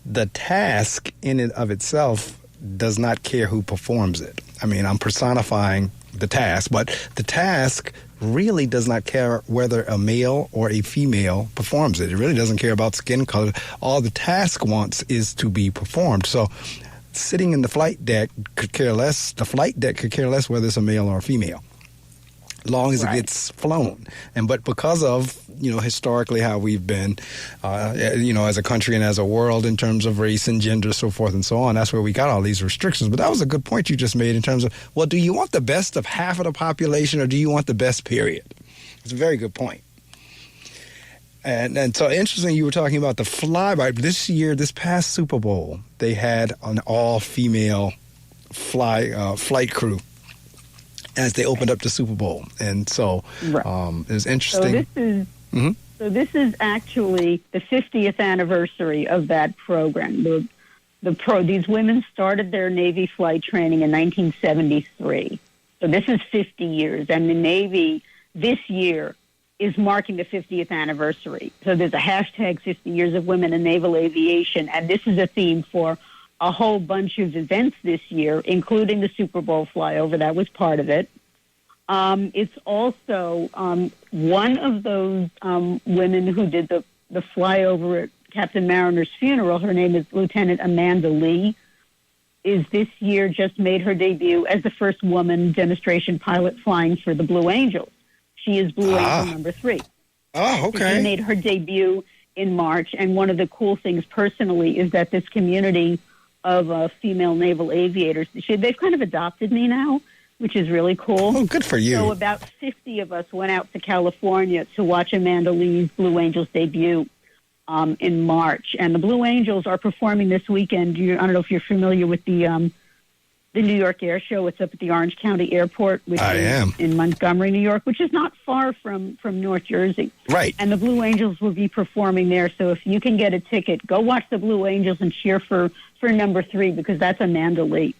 the task in and of itself does not care who performs it. I mean, I'm personifying the task, but the task really does not care whether a male or a female performs it. It really doesn't care about skin color. All the task wants is to be performed. So sitting in the flight deck could care less. The flight deck could care less whether it's a male or a female. long as it Right. gets flown. But because of, historically how we've been, as a country and as a world in terms of race and gender, so forth and so on, that's where we got all these restrictions. But that was a good point you just made in terms of, well, do you want the best of half of the population or do you want the best, period? It's a very good point. And so interesting you were talking about the flyby. This past Super Bowl, they had an all-female flight crew as they opened up the Super Bowl. And so Right. It was interesting. So this is actually the 50th anniversary of that program. These women started their Navy flight training in 1973. So this is 50 years, and the Navy this year is marking the 50th anniversary. So there's a hashtag 50 years of women in naval aviation, and this is a theme for a whole bunch of events this year, including the Super Bowl flyover. That was part of it. It's also one of those women who did the flyover at Captain Mariner's funeral. Her name is Lieutenant Amanda Lee, is this year just made her debut as the first woman demonstration pilot flying for the Blue Angels. She is Blue Angel number 3. Oh, okay. She made her debut in March, and one of the cool things personally is that this community of female naval aviators, they've kind of adopted me now, which is really cool. Oh, good for you. So about 50 of us went out to California to watch Amanda Lee's Blue Angels debut in March. And the Blue Angels are performing this weekend. I don't know if you're familiar with the New York Air Show. It's up at the Orange County Airport, which is in Montgomery, New York, which is not far from North Jersey. Right. And the Blue Angels will be performing there. So if you can get a ticket, go watch the Blue Angels and cheer for number 3, because that's Amanda Lee.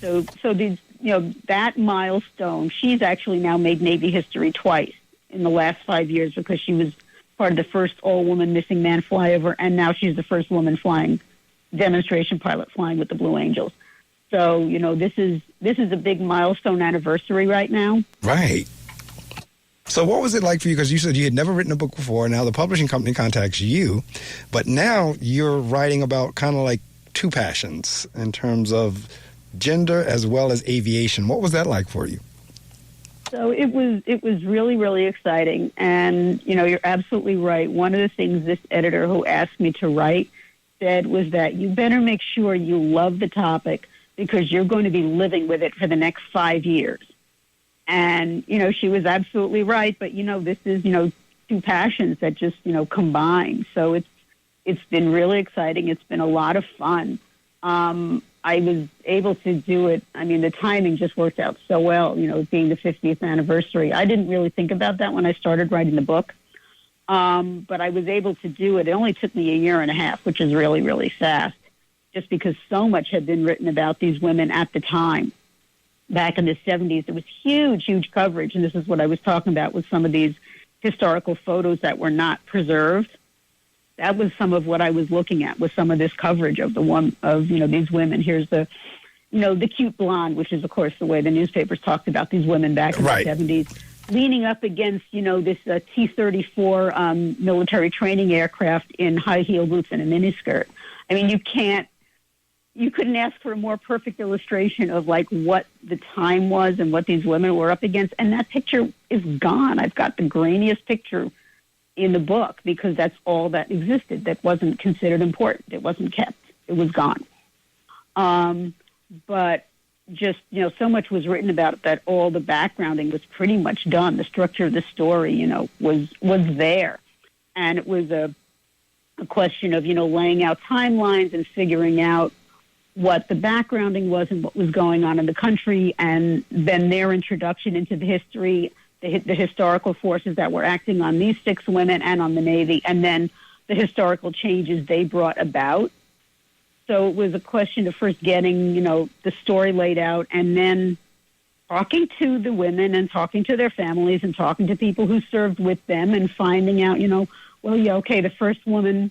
So these, that milestone, she's actually now made Navy history twice in the last 5 years, because she was part of the first all-woman missing man flyover, and now she's the first woman demonstration pilot flying with the Blue Angels. So, this is a big milestone anniversary right now. Right. So what was it like for you? Because you said you had never written a book before. Now the publishing company contacts you, but now you're writing about kind of like two passions in terms of gender as well as aviation. What was that like for you? So it was really, really exciting. And, you're absolutely right. One of the things this editor who asked me to write said was that you better make sure you love the topic, because you're going to be living with it for the next 5 years. And, she was absolutely right. But, this is, two passions that just, combine. So it's been really exciting. It's been a lot of fun. I was able to do it. I mean, the timing just worked out so well, being the 50th anniversary. I didn't really think about that when I started writing the book. But I was able to do it. It only took me a year and a half, which is really, really fast, just because so much had been written about these women at the time. Back in the 70s, there was huge, huge coverage. And this is what I was talking about with some of these historical photos that were not preserved. That was some of what I was looking at, with some of this coverage of these women. Here's the cute blonde, which is, of course, the way the newspapers talked about these women back in the 70s, leaning up against, this T-34 military training aircraft in high heel boots and a miniskirt. I mean, you couldn't ask for a more perfect illustration of like what the time was and what these women were up against. And that picture is gone. I've got the grainiest picture in the book, because that's all that existed. That wasn't considered important. It wasn't kept. It was gone. But just, so much was written about it that all the backgrounding was pretty much done. The structure of the story, was there. And it was a question of, laying out timelines and figuring out what the backgrounding was and what was going on in the country, and then their introduction into the history, the historical forces that were acting on these 6 women and on the Navy, and then the historical changes they brought about. So it was a question of first getting, the story laid out, and then talking to the women and talking to their families and talking to people who served with them, and finding out, the first woman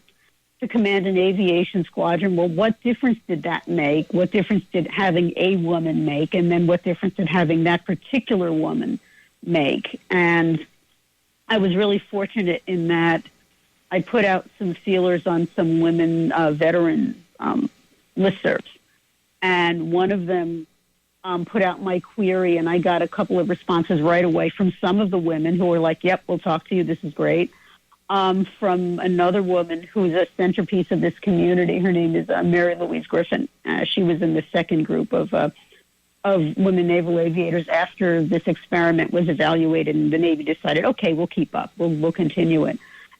to command an aviation squadron. Well, what difference did that make? What difference did having a woman make? And then what difference did having that particular woman make? And I was really fortunate in that I put out some feelers on some women veteran listservs, and one of them put out my query, and I got a couple of responses right away from some of the women who were like, yep, we'll talk to you. This is great. From another woman who's a centerpiece of this community. Her name is Mary Louise Griffin. She was in the second group of women naval aviators after this experiment was evaluated, and the Navy decided, okay, we'll keep up. We'll continue it.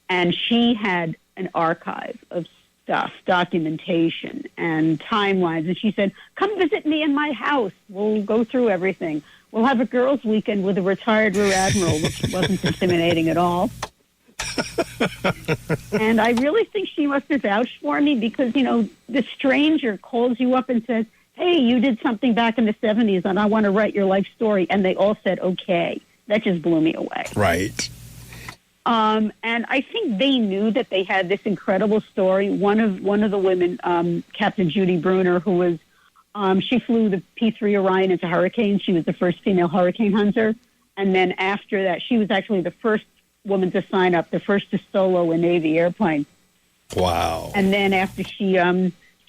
And she had an archive of stuff, documentation, and timelines. And she said, come visit me in my house. We'll go through everything. We'll have a girls' weekend with a retired rear admiral, which wasn't intimidating at all. And I really think she must have vouched for me because, the stranger calls you up and says, hey, you did something back in the 70s and I want to write your life story. And they all said, okay. That just blew me away. Right. And I think they knew that they had this incredible story. One of the women, Captain Judy Bruner, who was, she flew the P-3 Orion into hurricanes. She was the first female hurricane hunter. And then after that, she was actually the first woman to sign up, the first to solo a Navy airplane. Wow. And then after she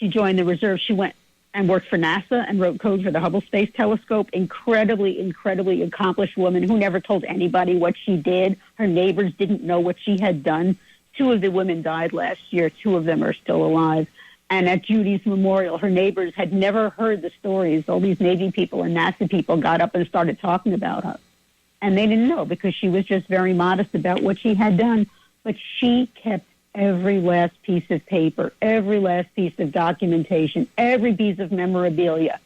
joined the reserve, she went and worked for NASA and wrote code for the Hubble Space Telescope. Incredibly, incredibly accomplished woman who never told anybody what she did. Her neighbors didn't know what she had done. 2 of the women died last year. 2 of them are still alive. And at Judy's memorial, her neighbors had never heard the stories. All these Navy people and NASA people got up and started talking about her. And they didn't know because she was just very modest about what she had done. But she kept every last piece of paper, every last piece of documentation, every piece of memorabilia.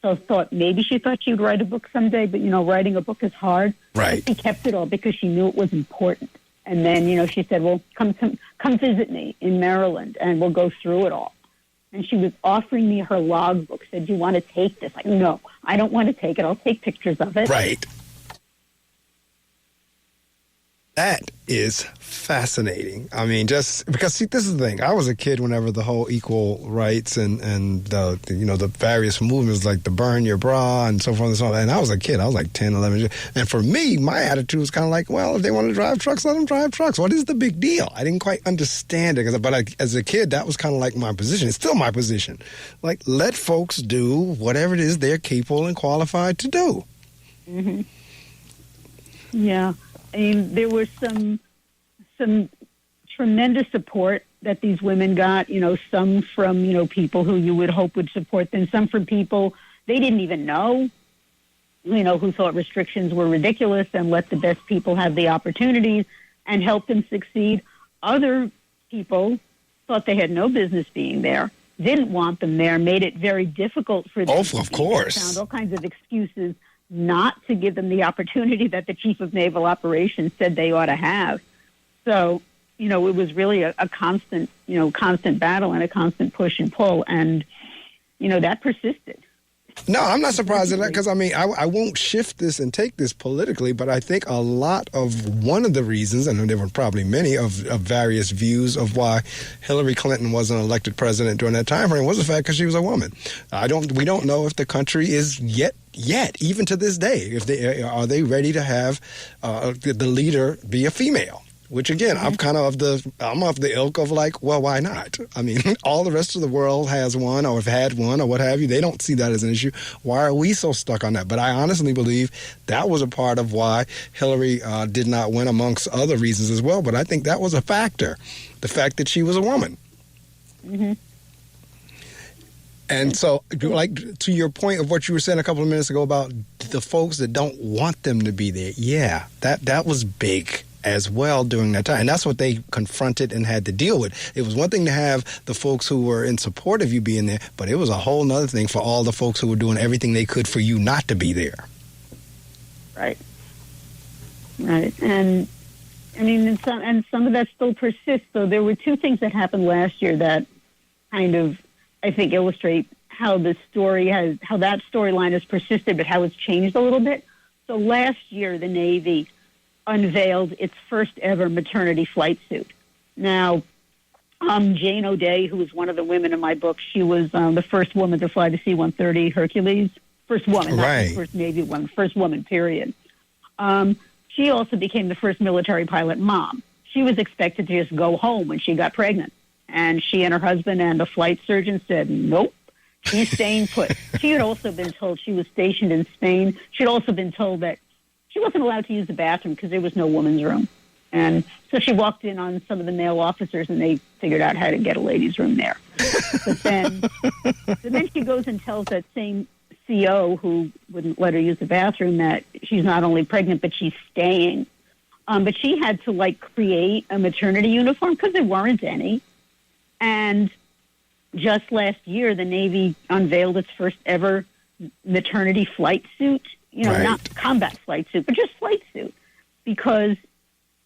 So maybe she thought she'd write a book someday, but, writing a book is hard. Right. But she kept it all because she knew it was important. And then, she said, well, come visit me in Maryland, and we'll go through it all. And she was offering me her logbook, said, do you want to take this? Like, no, I don't want to take it. I'll take pictures of it. Right. That is fascinating. I mean, just because, see, this is the thing. I was a kid whenever the whole equal rights and the various movements like the burn your bra and so forth and so on. And I was a kid. I was like 10, 11 years. And for me, my attitude was kind of like, well, if they want to drive trucks, let them drive trucks. What is the big deal? I didn't quite understand it. But as a kid, that was kind of like my position. It's still my position. Like, let folks do whatever it is they're capable and qualified to do. Mm-hmm. Yeah. I mean, there was some tremendous support that these women got, some from, people who you would hope would support them, some from people they didn't even know, who thought restrictions were ridiculous and let the best people have the opportunities and help them succeed. Other people thought they had no business being there, didn't want them there, made it very difficult for them. Oh, of course. Found all kinds of excuses not to give them the opportunity that the Chief of Naval Operations said they ought to have. So, it was really a constant battle and a constant push and pull. And, that persisted. No, I'm not surprised at that because, I won't shift this and take this politically, but I think a lot of one of the reasons, and there were probably many of various views of why Hillary Clinton wasn't elected president during that time frame was the fact because she was a woman. We don't know if the country is yet, even to this day, are they ready to have the leader be a female? Which again, I'm of the ilk of like, well, why not? I mean, all the rest of the world has one or have had one or what have you. They don't see that as an issue. Why are we so stuck on that? But I honestly believe that was a part of why Hillary did not win, amongst other reasons as well. But I think that was a factor, the fact that she was a woman. Mm-hmm. And so, like, to your point of what you were saying a couple of minutes ago about the folks that don't want them to be there, yeah, that was big as well during that time. And that's what they confronted and had to deal with. It was one thing to have the folks who were in support of you being there, but it was a whole nother thing for all the folks who were doing everything they could for you not to be there. Right. And some of that still persists. So there were 2 things that happened last year that kind of, I think, illustrate how that storyline has persisted, but how it's changed a little bit. So last year, the Navy unveiled its first ever maternity flight suit. Now, Jane O'Day, who was one of the women in my book, she was the first woman to fly the C-130 Hercules. First woman, not the first Navy one, first woman, period. She also became the first military pilot mom. She was expected to just go home when she got pregnant. And she and her husband and a flight surgeon said, nope, He's staying put. She had also been told, she was stationed in Spain. She'd also been told that she wasn't allowed to use the bathroom because there was no woman's room. And so she walked in on some of the male officers, and they figured out how to get a ladies' room there. But then she goes and tells that same CO who wouldn't let her use the bathroom that she's not only pregnant, but she's staying. But she had to, like, create a maternity uniform because there weren't any. And just last year, the Navy unveiled its first ever maternity flight suit. Not combat flight suit, but just flight suit. Because,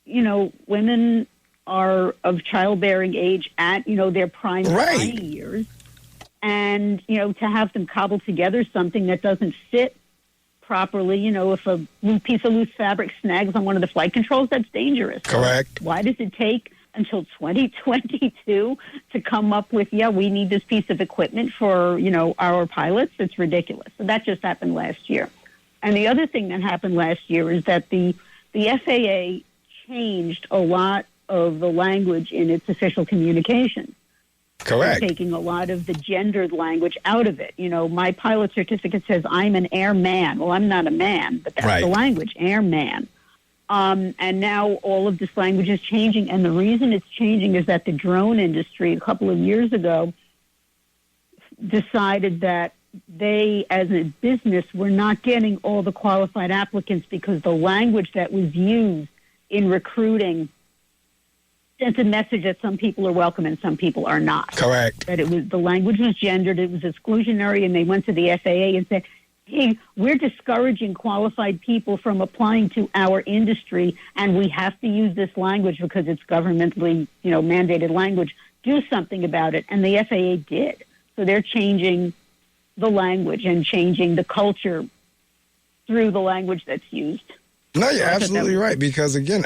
women are of childbearing age at, their prime flying years. And, to have them cobble together something that doesn't fit properly, if a piece of loose fabric snags on one of the flight controls, that's dangerous. Correct. So why does it take until 2022 to come up with, we need this piece of equipment for, our pilots? It's ridiculous. So that just happened last year. And the other thing that happened last year is that the FAA changed a lot of the language in its official communications. Correct. Taking a lot of the gendered language out of it. My pilot certificate says I'm an airman. Well, I'm not a man, but that's the language, airman. And now all of this language is changing, and the reason it's changing is that the drone industry a couple of years ago decided that they, as a business, were not getting all the qualified applicants because the language that was used in recruiting sent a message that some people are welcome and some people are not. Correct. That the language was gendered, it was exclusionary, and they went to the FAA and said, hey, we're discouraging qualified people from applying to our industry, and we have to use this language because it's governmentally, mandated language. Do something about it. And the FAA did. So they're changing the language and changing the culture through the language that's used. No, you're absolutely right, because, again,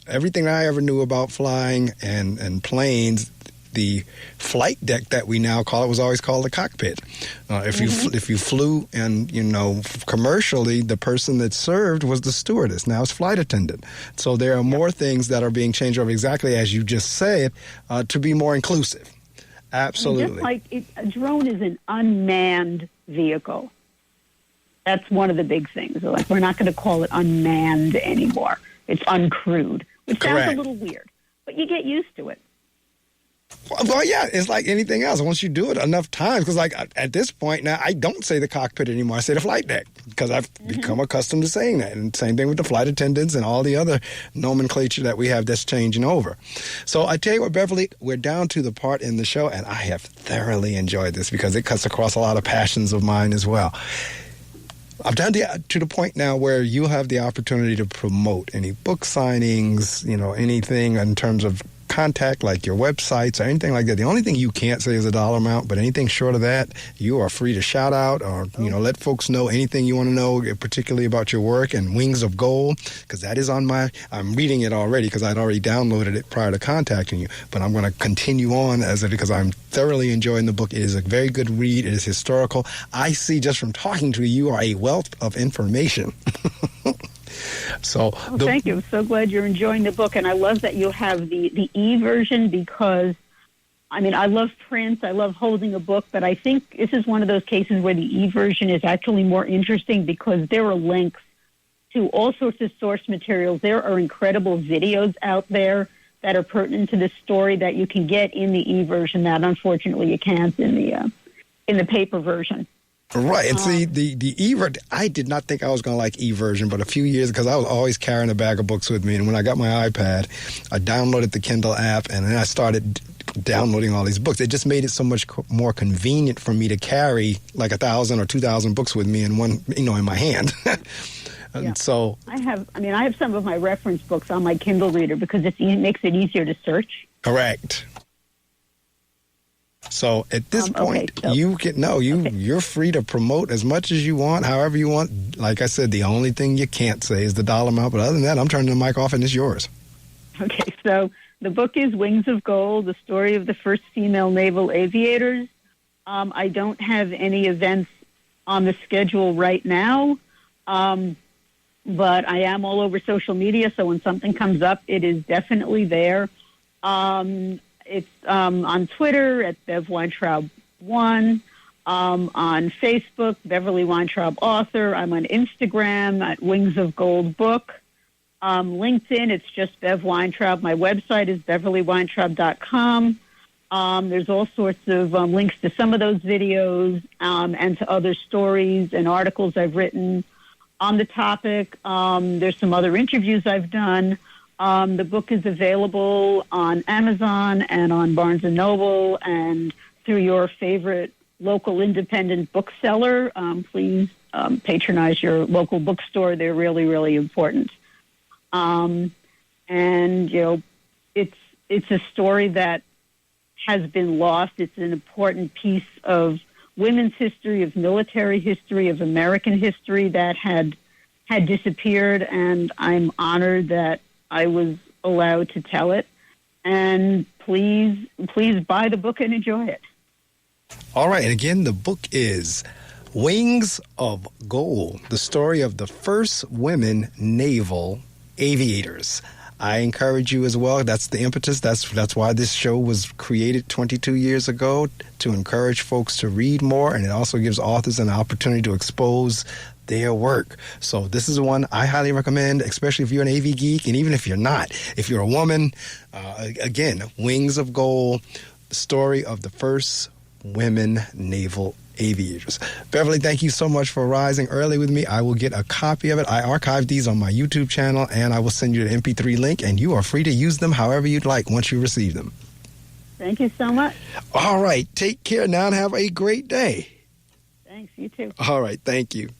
everything I ever knew about flying and planes, the flight deck that we now call it was always called the cockpit. If you flew and, commercially, the person that served was the stewardess. Now it's flight attendant. So there are more things that are being changed over, exactly as you just said, to be more inclusive. Absolutely. Just like a drone is an unmanned vehicle. That's one of the big things. Like, we're not going to call it unmanned anymore. It's uncrewed, which sounds a little weird, but you get used to it. Well, yeah, it's like anything else. Once you do it enough times, because like at this point now, I don't say the cockpit anymore. I say the flight deck because I've become accustomed to saying that. And same thing with the flight attendants and all the other nomenclature that we have that's changing over. So I tell you what, Beverly, we're down to the part in the show, and I have thoroughly enjoyed this because it cuts across a lot of passions of mine as well. I've done to the point now where you have the opportunity to promote any book signings, anything in terms of contact, like your websites or anything like that. The only thing you can't say is a dollar amount, but anything short of that, you are free to shout out or, let folks know anything you want to know, particularly about your work. And Wings of Gold, because that is on I'm reading it already because I'd already downloaded it prior to contacting you, but I'm going to continue on because I'm thoroughly enjoying the book. It is a very good read. It is historical. I see just from talking to you are a wealth of information. Thank you. I'm so glad you're enjoying the book, and I love that you have the e-version because, I love print. I love holding a book, but I think this is one of those cases where the e-version is actually more interesting because there are links to all sorts of source materials. There are incredible videos out there that are pertinent to this story that you can get in the e-version that unfortunately you can't in the paper version. Right. And see, the e-version, I did not think I was going to like e-version, but a few years, because I was always carrying a bag of books with me. And when I got my iPad, I downloaded the Kindle app, and then I started downloading all these books. It just made it so much more convenient for me to carry like 1,000 or 2,000 books with me in one, in my hand. And so I have some of my reference books on my Kindle reader because it makes it easier to search. Correct. So at this point, you're free to promote as much as you want, however you want. Like I said, the only thing you can't say is the dollar amount. But other than that, I'm turning the mic off and it's yours. Okay, so the book is Wings of Gold, the story of the first female naval aviators. I don't have any events on the schedule right now, but I am all over social media, so when something comes up, it is definitely there. It's on Twitter at Bev Weintraub 1. On Facebook, Beverly Weintraub Author. I'm on Instagram at Wings of Gold Book. LinkedIn, it's just Bev Weintraub. My website is beverlyweintraub.com. There's all sorts of links to some of those videos and to other stories and articles I've written on the topic. There's some other interviews I've done. The book is available on Amazon and on Barnes & Noble and through your favorite local independent bookseller. Please patronize your local bookstore. They're really, really important. And, it's a story that has been lost. It's an important piece of women's history, of military history, of American history that had disappeared, and I'm honored that I was allowed to tell it. And please buy the book and enjoy it. All right, and again, the book is Wings of Gold, the story of the first women naval aviators. I encourage you as well. That's the impetus. That's why this show was created 22 years ago, to encourage folks to read more, and it also gives authors an opportunity to expose their work. So this is one I highly recommend, especially if you're an AV geek, and even if you're not. If you're a woman, again, Wings of Gold, the story of the first women naval aviators. Beverly, thank you so much for rising early with me. I will get a copy of it. I archived these on my YouTube channel, and I will send you the MP3 link, and you are free to use them however you'd like once you receive them. Thank you so much. All right. Take care now and have a great day. Thanks. You too. All right. Thank you.